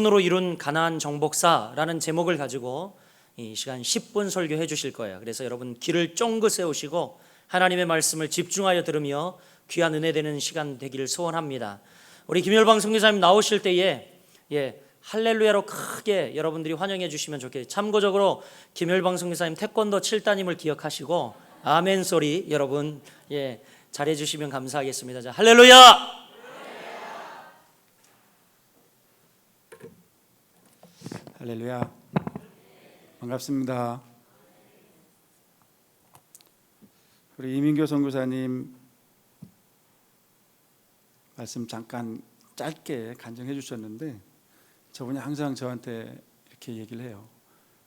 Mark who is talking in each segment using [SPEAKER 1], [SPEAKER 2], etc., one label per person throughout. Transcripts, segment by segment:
[SPEAKER 1] 으로 이룬 가나안 정복사라는 제목을 가지고 이 시간 10분 설교해 주실 거예요. 그래서 여러분 귀를 쫑긋 세우시고 하나님의 말씀을 집중하여 들으며 귀한 은혜 되는 시간 되기를 소원합니다. 우리 김열방 선교사님 나오실 때에 할렐루야로 크게 여러분들이 환영해 주시면 좋겠어요. 참고적으로 김열방 선교사님 태권도 7단임을 기억하시고 아멘 소리 여러분 잘해 주시면 감사하겠습니다. 자, 할렐루야!
[SPEAKER 2] 할렐루야. 반갑습니다. 우리 이민교 선교사님 말씀 잠깐 짧게 간증해 주셨는데 저분이 항상 저한테 이렇게 얘기를 해요.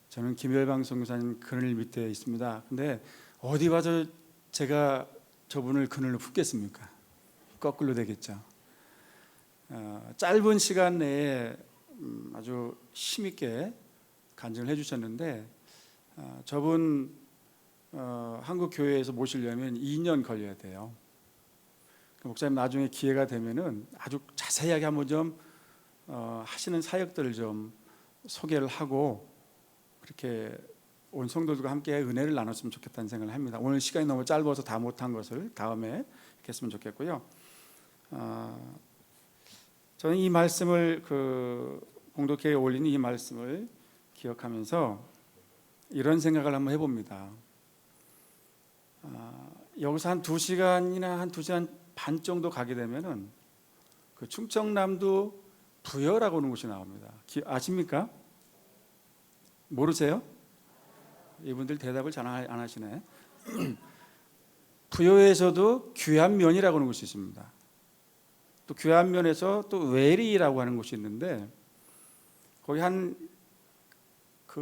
[SPEAKER 2] 저는 김열방 선교사님 그늘 밑에 있습니다. 근데 어디 봐서 제가 저분을 그늘로 품겠습니까? 거꾸로 되겠죠. 짧은 시간 내에 아주 힘있게 간증을 해주셨는데 저분 한국 교회에서 모시려면 2년 걸려야 돼요. 목사님 나중에 기회가 되면은 아주 자세하게 한번 좀 하시는 사역들을 좀 소개를 하고 그렇게 온 성도들과 함께 은혜를 나눴으면 좋겠다는 생각을 합니다. 오늘 시간이 너무 짧아서 다 못한 것을 다음에 이렇게 했으면 좋겠고요. 저는 이 말씀을 공동회에 올리는 이 말씀을 기억하면서 이런 생각을 한번 해봅니다. 여기서 한 2시간이나 한 2시간 반 정도 가게 되면은 그 충청남도 부여라고 하는 곳이 나옵니다. 아십니까? 모르세요? 이분들 대답을 잘 안 하시네. 부여에서도 귀한면이라고 하는 곳이 있습니다. 또 귀한면에서 또 외리라고 하는 곳이 있는데 거기 한 7,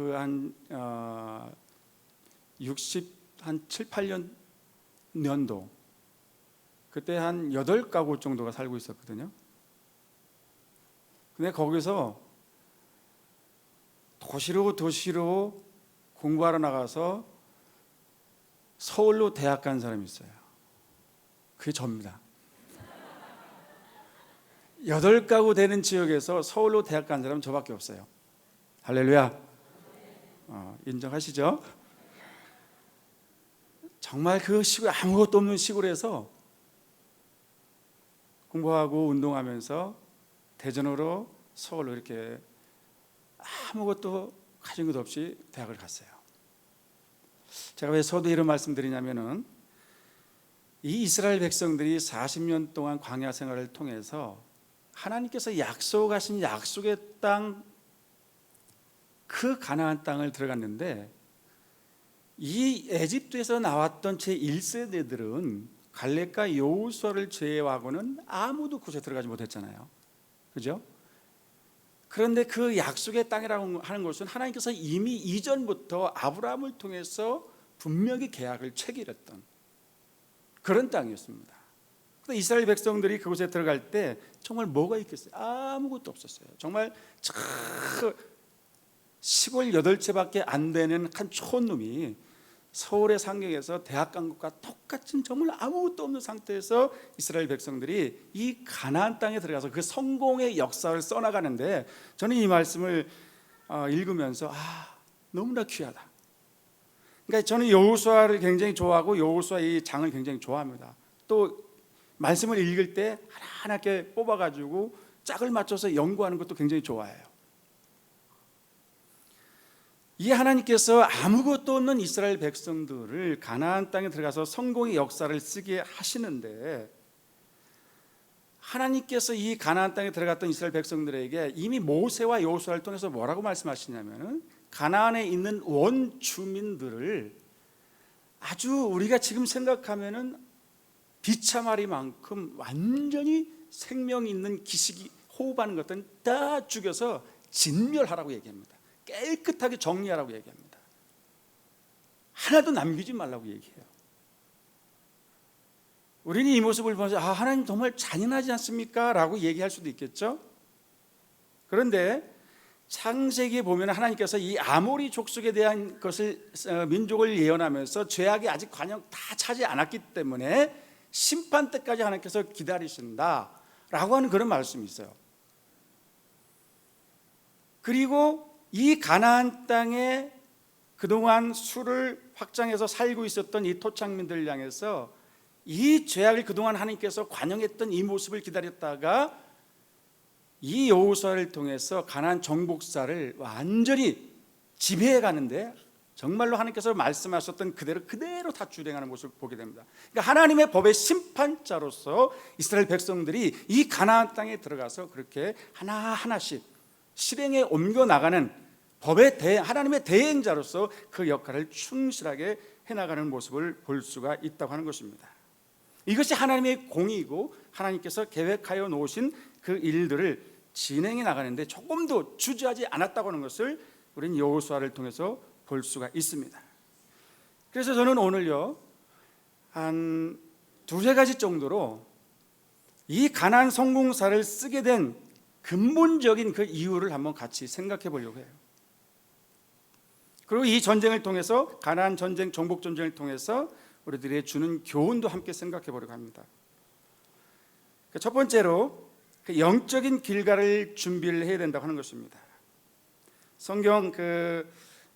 [SPEAKER 2] 8년도 그때 한 8가구 정도가 살고 있었거든요. 근데 거기서 도시로 공부하러 나가서 서울로 대학 간 사람이 있어요. 그게 접니다. 8가구 되는 지역에서 서울로 대학 간 사람은 저밖에 없어요. 할렐루야. 인정하시죠? 정말 그 시골 아무것도 없는 시골에서 공부하고 운동하면서 대전으로 서울로 이렇게 아무것도 가진 것 없이 대학을 갔어요. 제가 왜 서두 이런 말씀드리냐면은 이 이스라엘 백성들이 40년 동안 광야 생활을 통해서 하나님께서 약속하신 약속의 땅, 그 가나안 땅을 들어갔는데 이 에집트에서 나왔던 제1세대들은 갈렙과 여호수아를 제외하고는 아무도 그곳에 들어가지 못했잖아요. 그죠? 그런데 그 약속의 땅이라고 하는 것은 하나님께서 이미 이전부터 아브라함을 통해서 분명히 계약을 체결했던 그런 땅이었습니다. 이스라엘 백성들이 그곳에 들어갈 때 정말 뭐가 있겠어요? 아무것도 없었어요. 정말 시골 8채밖에 안 되는 한 촌놈이 서울의 상경에서 대학 간 것과 똑같은 정말 아무것도 없는 상태에서 이스라엘 백성들이 이 가나안 땅에 들어가서 그 성공의 역사를 써나가는데 저는 이 말씀을 읽으면서 너무나 귀하다. 그러니까 저는 여호수아를 굉장히 좋아하고 여호수아 이 장을 굉장히 좋아합니다. 또 말씀을 읽을 때 하나하나 이렇게 뽑아가지고 짝을 맞춰서 연구하는 것도 굉장히 좋아해요. 이 하나님께서 아무것도 없는 이스라엘 백성들을 가나안 땅에 들어가서 성공의 역사를 쓰게 하시는데 하나님께서 이 가나안 땅에 들어갔던 이스라엘 백성들에게 이미 모세와 여호수아를 통해서 뭐라고 말씀하시냐면은 가나안에 있는 원주민들을 아주 우리가 지금 생각하면은 비참하리만큼 완전히 생명 있는 기식이 호흡하는 것들은 다 죽여서 진멸하라고 얘기합니다. 깨끗하게 정리하라고 얘기합니다. 하나도 남기지 말라고 얘기해요. 우리는 이 모습을 보면서 하나님 정말 잔인하지 않습니까? 라고 얘기할 수도 있겠죠. 그런데 창세기에 보면 하나님께서 이 아모리 족속에 대한 것을 민족을 예언하면서 죄악이 아직 관영 다 차지 않았기 때문에 심판 때까지 하나님께서 기다리신다라고 하는 그런 말씀이 있어요. 그리고 이 가나안 땅에 그동안 수를 확장해서 살고 있었던 이 토착민들을 향해서 이 죄악을 그동안 하나님께서 관용했던 이 모습을 기다렸다가 이 여호수아를 통해서 가나안 정복사를 완전히 지배해 가는데 정말로 하나님께서 말씀하셨던 그대로 다 주행하는 모습을 보게 됩니다. 그러니까 하나님의 법의 심판자로서 이스라엘 백성들이 이 가나안 땅에 들어가서 그렇게 하나하나씩 실행에 옮겨 나가는 하나님의 대행자로서 그 역할을 충실하게 해나가는 모습을 볼 수가 있다고 하는 것입니다. 이것이 하나님의 공의이고 하나님께서 계획하여 놓으신 그 일들을 진행해 나가는데 조금도 주저하지 않았다고 하는 것을 우리는 여호수아를 통해서 볼 수가 있습니다. 그래서 저는 오늘요 한 두세 가지 정도로 이 가나안 성공사를 쓰게 된 근본적인 그 이유를 한번 같이 생각해 보려고 해요. 그리고 이 전쟁을 통해서 가나안 전쟁, 정복 전쟁을 통해서 우리들이 주는 교훈도 함께 생각해 보려고 합니다. 첫 번째로 영적인 길가를 준비를 해야 된다고 하는 것입니다. 성경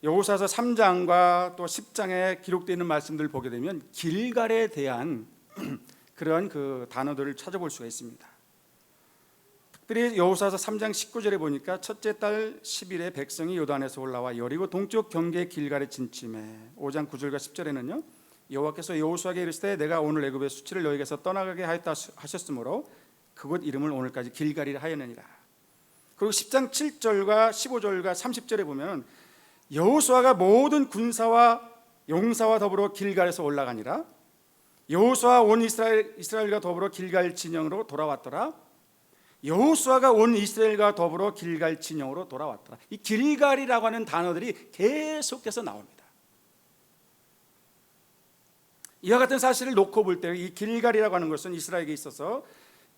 [SPEAKER 2] 여호수아서 3장과 또 10장에 기록되어 있는 말씀들을 보게 되면 길갈에 대한 그런 그 단어들을 찾아볼 수가 있습니다. 특별히 여호수아서 3장 19절에 보니까 첫째 달 10일에 백성이 요단에서 올라와 여리고 동쪽 경계 길갈에 진침해 5장 9절과 10절에는요 여호와께서 여호수아에게 이르시되 내가 오늘 애굽의 수치를 너에게서 떠나가게 하였다 하셨으므로 그곳 이름을 오늘까지 길갈이라 하였느니라. 그리고 10장 7절과 15절과 30절에 보면 여호수아가 모든 군사와 용사와 더불어 길갈에서 올라가니라. 여호수아 온 이스라엘과 더불어 길갈 진영으로 돌아왔더라. 여호수아가 온 이스라엘과 더불어 길갈 진영으로 돌아왔더라. 이 길갈이라고 하는 단어들이 계속해서 나옵니다. 이와 같은 사실을 놓고 볼 때 이 길갈이라고 하는 것은 이스라엘에게 있어서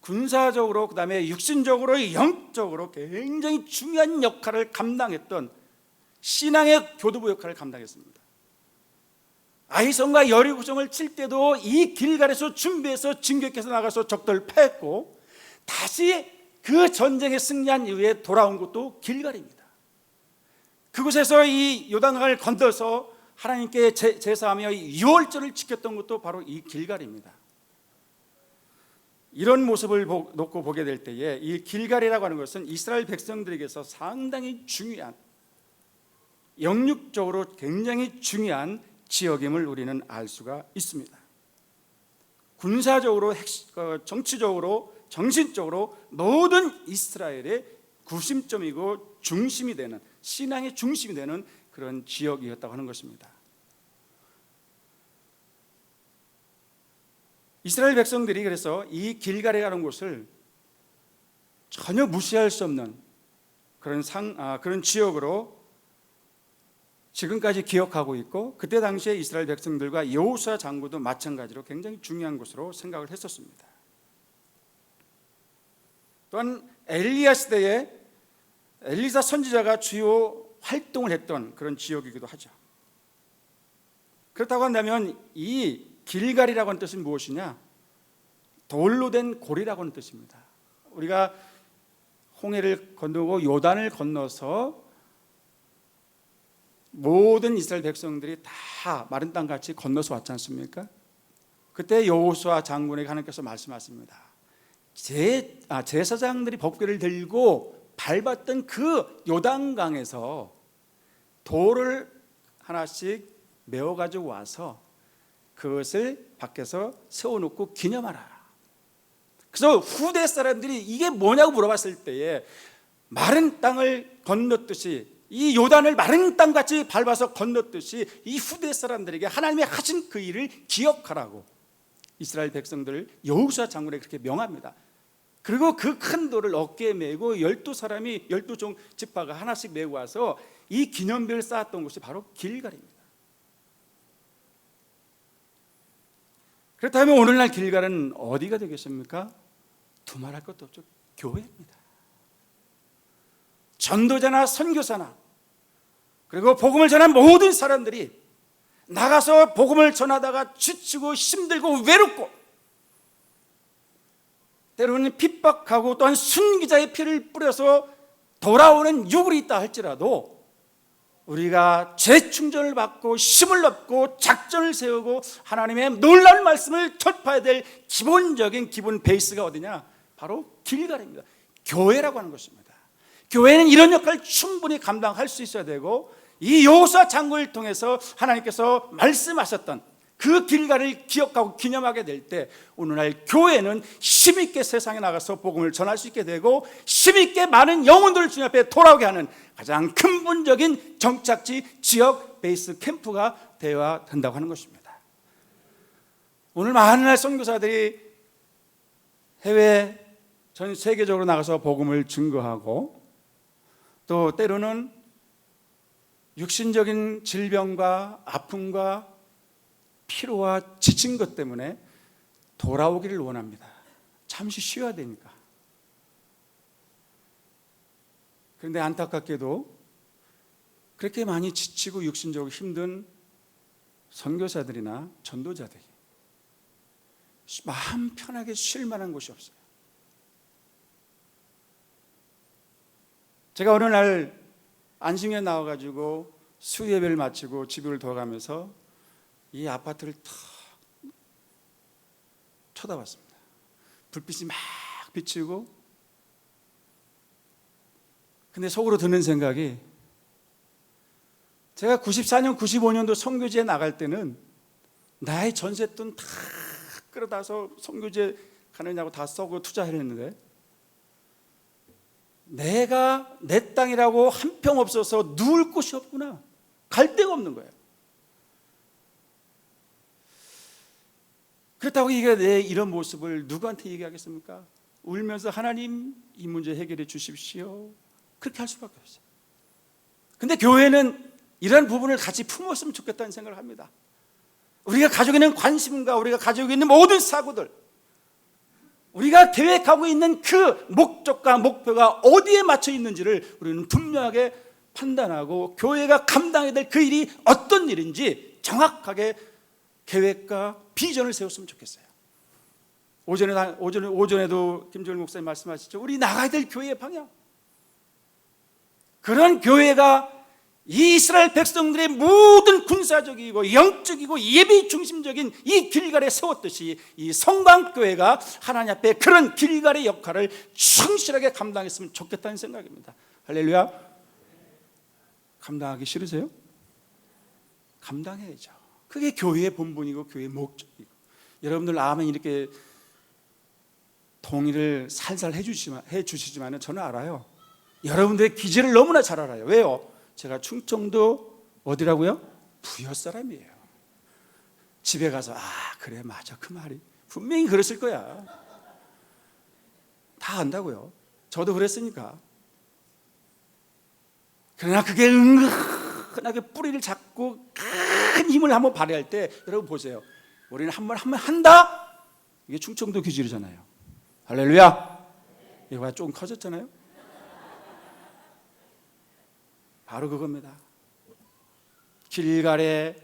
[SPEAKER 2] 군사적으로 그다음에 육신적으로 영적으로 굉장히 중요한 역할을 감당했던 신앙의 교두보 역할을 감당했습니다. 아이성과 여리고성을 칠 때도 이 길갈에서 준비해서 진격해서 나가서 적들을 패했고 다시 그 전쟁에 승리한 이후에 돌아온 것도 길갈입니다. 그곳에서 이 요단강을 건너서 하나님께 제사하며 유월절을 지켰던 것도 바로 이 길갈입니다. 이런 모습을 놓고 보게 될 때에 이 길갈이라고 하는 것은 이스라엘 백성들에게서 상당히 중요한 영육적으로 굉장히 중요한 지역임을 우리는 알 수가 있습니다. 군사적으로, 정치적으로, 정신적으로 모든 이스라엘의 구심점이고 중심이 되는 신앙의 중심이 되는 그런 지역이었다고 하는 것입니다. 이스라엘 백성들이 그래서 이 길갈이라는 곳을 전혀 무시할 수 없는 그런 지역으로 지금까지 기억하고 있고 그때 당시에 이스라엘 백성들과 여호수아 장군도 마찬가지로 굉장히 중요한 곳으로 생각을 했었습니다. 또한 엘리야 시대에 엘리사 선지자가 주요 활동을 했던 그런 지역이기도 하죠. 그렇다고 한다면 이 길갈이라고 하는 뜻은 무엇이냐? 돌로 된 고리라고 하는 뜻입니다. 우리가 홍해를 건너고 요단을 건너서 모든 이스라엘 백성들이 다 마른 땅같이 건너서 왔지 않습니까? 그때 여호수아 장군에게 하나님께서 말씀하십니다. 제사장들이 법궤를 들고 밟았던 그 요단강에서 돌을 하나씩 메어 가지고 와서 그것을 밖에서 세워놓고 기념하라. 그래서 후대 사람들이 이게 뭐냐고 물어봤을 때에 마른 땅을 건넜듯이 이 요단을 마른 땅같이 밟아서 건넜듯이 이 후대 사람들에게 하나님이 하신 그 일을 기억하라고 이스라엘 백성들을 여호수아 장군에게 그렇게 명합니다. 그리고 그 큰 돌을 어깨에 메고 12사람이 12종 지파가 하나씩 메고 와서 이 기념비를 쌓았던 곳이 바로 길갈입니다. 그렇다면 오늘날 길갈은 어디가 되겠습니까? 두말할 것도 없죠. 교회입니다. 전도자나 선교사나 그리고 복음을 전한 모든 사람들이 나가서 복음을 전하다가 지치고 힘들고 외롭고 때로는 핍박하고 또한 순기자의 피를 뿌려서 돌아오는 유물이 있다 할지라도 우리가 재충전을 받고 힘을 얻고 작전을 세우고 하나님의 놀라운 말씀을 전파해야 될 기본적인 기본 베이스가 어디냐? 바로 길갈입니다. 교회라고 하는 것입니다. 교회는 이런 역할을 충분히 감당할 수 있어야 되고, 이 여호수아 장군을 통해서 하나님께서 말씀하셨던 그 길갈을 기억하고 기념하게 될 때 오늘날 교회는 힘있게 세상에 나가서 복음을 전할 수 있게 되고, 힘있게 많은 영혼들을 주님 앞에 돌아오게 하는 가장 근본적인 정착지, 지역, 베이스 캠프가 되어야 된다고 하는 것입니다. 오늘 많은 선교사들이 해외 전 세계적으로 나가서 복음을 증거하고, 또 때로는 육신적인 질병과 아픔과 피로와 지친 것 때문에 돌아오기를 원합니다. 잠시 쉬어야 되니까. 그런데 안타깝게도 그렇게 많이 지치고 육신적으로 힘든 선교사들이나 전도자들이 마음 편하게 쉴 만한 곳이 없어요. 제가 어느 날 안식년에 나와가지고 수예배를 마치고 집을 돌아가면서 이 아파트를 탁 쳐다봤습니다. 불빛이 막 비치고, 근데 속으로 드는 생각이, 제가 94년, 95년도 선교지에 나갈 때는 나의 전셋돈 다 끌어다서 선교지에 가느냐고 다 써고 투자했는데, 내가 내 땅이라고 한 평 없어서 누울 곳이 없구나, 갈 데가 없는 거예요. 그렇다고 내 이런 모습을 누구한테 얘기하겠습니까? 울면서 하나님 이 문제 해결해 주십시오, 그렇게 할 수밖에 없어요. 근데 교회는 이런 부분을 같이 품었으면 좋겠다는 생각을 합니다. 우리가 가지고 있는 관심과 우리가 가지고 있는 모든 사고들, 우리가 계획하고 있는 그 목적과 목표가 어디에 맞춰 있는지를 우리는 분명하게 판단하고, 교회가 감당해야 될 그 일이 어떤 일인지 정확하게 계획과 비전을 세웠으면 좋겠어요. 오전에도 김정일 목사님 말씀하셨죠. 우리 나가야 될 교회의 방향, 그런 교회가 이 이스라엘 백성들의 모든 군사적이고 영적이고 예배 중심적인 이 길갈에 세웠듯이 이 성방교회가 하나님 앞에 그런 길갈의 역할을 충실하게 감당했으면 좋겠다는 생각입니다. 할렐루야. 감당하기 싫으세요? 감당해야죠. 그게 교회의 본분이고 교회의 목적이고, 여러분들 아멘 이렇게 동의를 살살 해주시지만 저는 알아요. 여러분들의 기질을 너무나 잘 알아요. 왜요? 제가 충청도 어디라고요? 부여 사람이에요. 집에 가서 그래 맞아, 그 말이 분명히 그랬을 거야, 다 안다고요. 저도 그랬으니까. 그러나 그게 은근하게 뿌리를 잡고 큰 힘을 한번 발휘할 때, 여러분 보세요, 우리는 한번 한다, 이게 충청도 기질이잖아요. 할렐루야. 이거 조금 커졌잖아요. 바로 그겁니다. 길갈의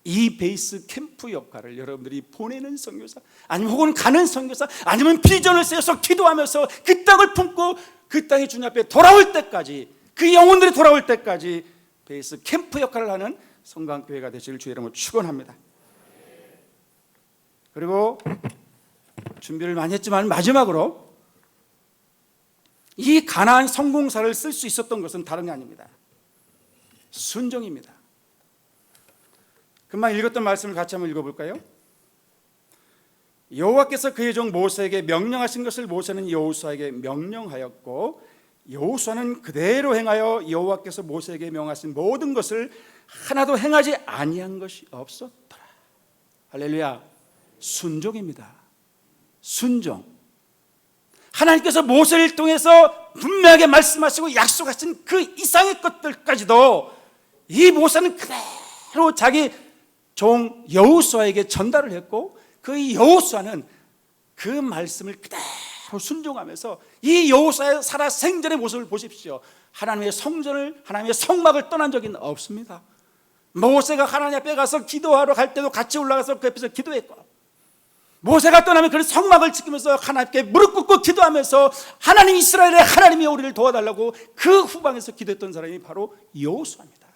[SPEAKER 2] 이 베이스 캠프 역할을 여러분들이 보내는 선교사, 아니면 혹은 가는 선교사, 아니면 비전을 세워서 기도하면서 그 땅을 품고 그 땅이 주님 앞에 돌아올 때까지, 그 영혼들이 돌아올 때까지 베이스 캠프 역할을 하는 성강교회가 되시길 주의 이름으로 축원합니다. 그리고 준비를 많이 했지만 마지막으로, 이 가나안 성공사를 쓸 수 있었던 것은 다른 게 아닙니다. 순종입니다. 금방 읽었던 말씀을 같이 한번 읽어볼까요? 여호와께서 그의 종 모세에게 명령하신 것을 모세는 여호수아에게 명령하였고, 여호수아는 그대로 행하여 여호와께서 모세에게 명하신 모든 것을 하나도 행하지 아니한 것이 없었더라. 할렐루야. 순종입니다. 순종. 하나님께서 모세를 통해서 분명하게 말씀하시고 약속하신 그 이상의 것들까지도 이 모세는 그대로 자기 종 여호수아에게 전달을 했고, 그 여호수아는 그 말씀을 그대로 순종하면서, 이 여호수아의 살아 생전의 모습을 보십시오. 하나님의 성전을, 하나님의 성막을 떠난 적이 없습니다. 모세가 하나님 앞에 가서 기도하러 갈 때도 같이 올라가서 그 옆에서 기도했고, 모세가 떠나면 그런 성막을 지키면서 하나님께 무릎 꿇고 기도하면서 하나님, 이스라엘의 하나님이 우리를 도와달라고 그 후방에서 기도했던 사람이 바로 여호수아입니다.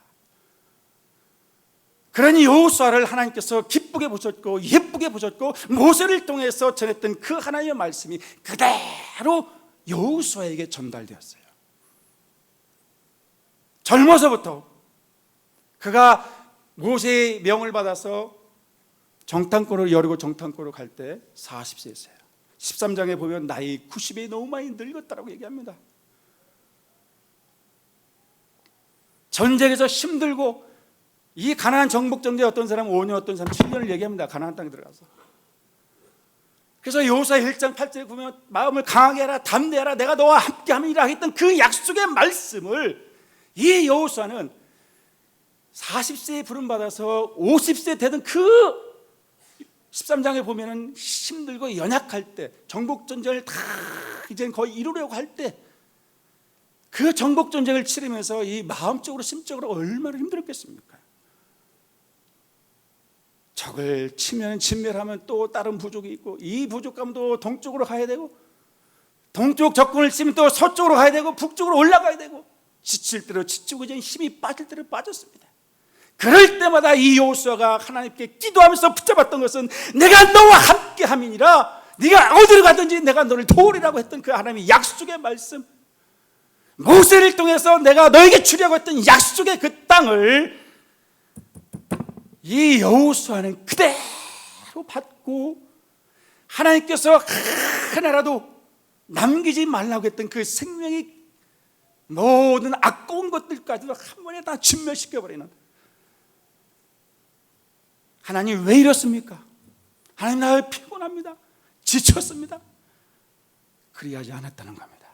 [SPEAKER 2] 그러니 여호수아를 하나님께서 기쁘게 보셨고 예쁘게 보셨고 모세를 통해서 전했던 그 하나님의 말씀이 그대로 여호수아에게 전달되었어요. 젊어서부터 그가 모세의 명을 받아서 정탐꾼으로, 여리고 정탐꾼으로 갈 때 40세였어요. 13장에 보면 나이 90이 너무 많이 늙었다라고 얘기합니다. 전쟁에서 힘들고, 이 가나안 정복 전쟁에 어떤 사람은 5년, 어떤 사람은 7년을 얘기합니다. 가나안 땅에 들어가서. 그래서 여호수아 1장 8절에 보면 마음을 강하게 하라, 담대하라, 내가 너와 함께함이라 했던 그 약속의 말씀을 이 여호수아는 40세에 부름받아서 50세 되던 그 13장에 보면은 힘들고 연약할 때, 정복전쟁을 다 이제 거의 이루려고 할 때, 그 정복전쟁을 치르면서 이 마음적으로 심적으로 얼마나 힘들었겠습니까? 적을 치면 진멸하면 또 다른 부족이 있고, 이 부족감도 동쪽으로 가야 되고, 동쪽 적군을 치면 또 서쪽으로 가야 되고, 북쪽으로 올라가야 되고, 지칠 대로 지치고 이제 힘이 빠질 대로 빠졌습니다. 그럴 때마다 이 여호수아가 하나님께 기도하면서 붙잡았던 것은 내가 너와 함께함이니라, 네가 어디로 가든지 내가 너를 도우리라고 했던 그 하나님의 약속의 말씀, 모세를 통해서 내가 너에게 주려고 했던 약속의 그 땅을 이 여호수아는 그대로 받고, 하나님께서 하나라도 남기지 말라고 했던 그 생명이 모든 아까운 것들까지도 한 번에 다 진멸시켜버리는, 하나님 왜 이렇습니까? 하나님 나 피곤합니다, 지쳤습니다, 그리하지 않았다는 겁니다.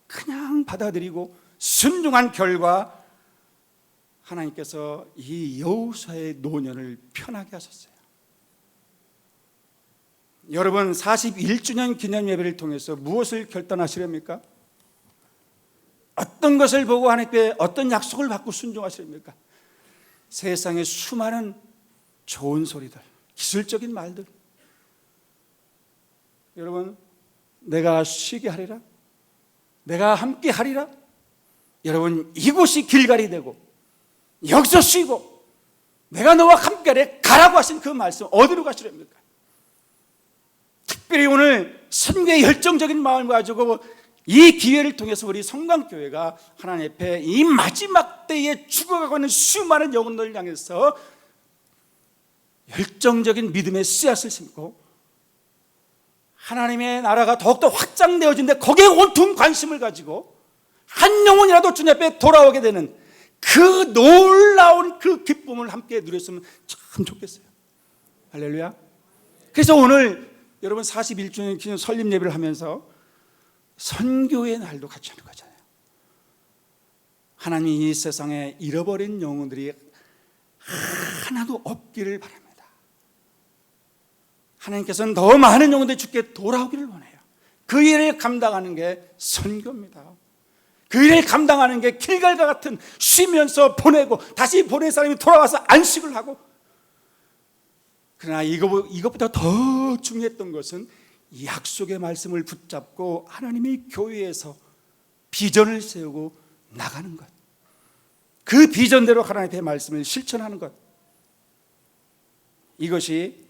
[SPEAKER 2] 그냥 받아들이고 순종한 결과 하나님께서 이 여호수아의 노년을 편하게 하셨어요. 여러분, 41주년 기념 예배를 통해서 무엇을 결단하시렵니까? 어떤 것을 보고 하나님께 어떤 약속을 받고 순종하시렵니까? 세상의 수많은 좋은 소리들, 기술적인 말들, 여러분, 내가 쉬게 하리라, 내가 함께 하리라, 여러분, 이곳이 길갈이 되고 여기서 쉬고 내가 너와 함께 하래 가라고 하신 그 말씀, 어디로 가시렵니까? 특별히 오늘 선교의 열정적인 마음을 가지고 이 기회를 통해서 우리 성강교회가 하나님 앞에 이 마지막 때에 죽어가고 있는 수많은 영혼들을 향해서 열정적인 믿음의 씨앗을 심고 하나님의 나라가 더욱더 확장되어진데 거기에 온통 관심을 가지고 한 영혼이라도 주님 앞에 돌아오게 되는 그 놀라운 그 기쁨을 함께 누렸으면 참 좋겠어요. 할렐루야. 그래서 오늘 여러분 41주년 기념 설립 예배를 하면서 선교의 날도 같이 하는 거잖아요. 하나님이 이 세상에 잃어버린 영혼들이 하나도 없기를 바랍니다. 하나님께서는 더 많은 영혼들이 주께 돌아오기를 원해요. 그 일을 감당하는 게 선교입니다. 그 일을 감당하는 게 길갈과 같은 쉬면서 보내고 다시 보낸 사람이 돌아와서 안식을 하고, 그러나 이것보다 더 중요했던 것은 약속의 말씀을 붙잡고 하나님의 교회에서 비전을 세우고 나가는 것, 그 비전대로 하나님의 말씀을 실천하는 것, 이것이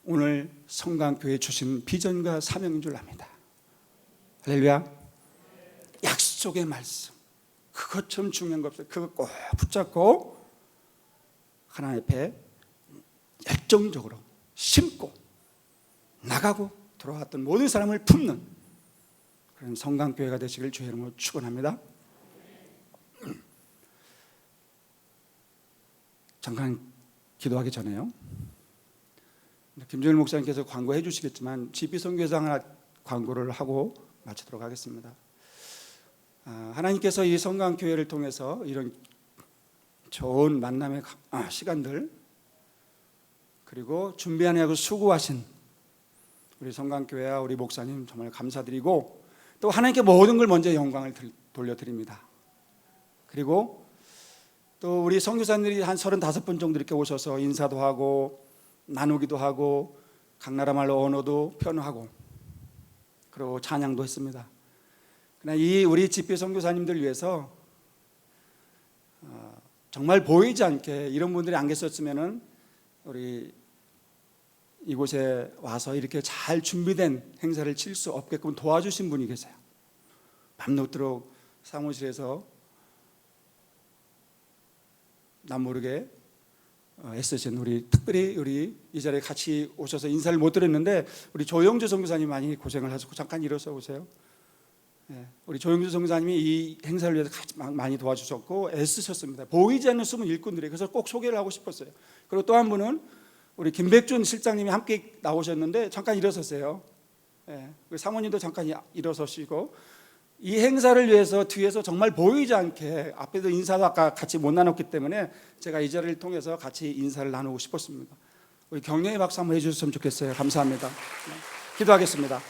[SPEAKER 2] 오늘 성강교회에 주신 비전과 사명인 줄 압니다. 할렐루야. 약속의 말씀, 그것처럼 중요한 거 없어요. 그거 꼭 붙잡고 하나님 앞에 열정적으로 심고 나가고 돌아왔던 모든 사람을 품는 그런 성강교회가 되시길 주의 이름으로 축원합니다. 잠깐 기도하기 전에요, 김정일 목사님께서 광고해 주시겠지만 GB선교회장 하나 광고를 하고 마치도록 하겠습니다. 하나님께서 이 성강교회를 통해서 이런 좋은 만남의 시간들, 그리고 준비하느라고 수고하신 우리 성강교회와 우리 목사님 정말 감사드리고, 또 하나님께 모든 걸 먼저 영광을 돌려드립니다. 그리고 또 우리 선교사님들이 한 35분 정도 이렇게 오셔서 인사도 하고 나누기도 하고, 각 나라 말로 언어도 표현하고 그리고 찬양도 했습니다. 그러나 이 우리 집회 선교사님들 위해서 정말 보이지 않게 이런 분들이 안 계셨으면은 우리 이곳에 와서 이렇게 잘 준비된 행사를 칠 수 없게끔 도와주신 분이 계세요. 밤늦도록 사무실에서 남 모르게 애쓰신 우리 특별히 우리 이 자리에 같이 오셔서 인사를 못 드렸는데 우리 조영주 선교사님 많이 고생을 하셨고 잠깐 일어서 오세요. 우리 조영주 선교사님이 이 행사를 위해서 많이 도와주셨고 애쓰셨습니다. 보이지 않는 숨은 일꾼들이 그래서 꼭 소개를 하고 싶었어요. 그리고 또 한 분은 우리 김백준 실장님이 함께 나오셨는데 잠깐 일어서세요. 사모님도 잠깐 일어서시고 이 행사를 위해서 뒤에서 정말 보이지 않게 앞에도 인사도 아까 같이 못 나눴기 때문에 제가 이 자리를 통해서 같이 인사를 나누고 싶었습니다. 우리 격려의 박수 한번 해주셨으면 좋겠어요. 감사합니다. 기도하겠습니다.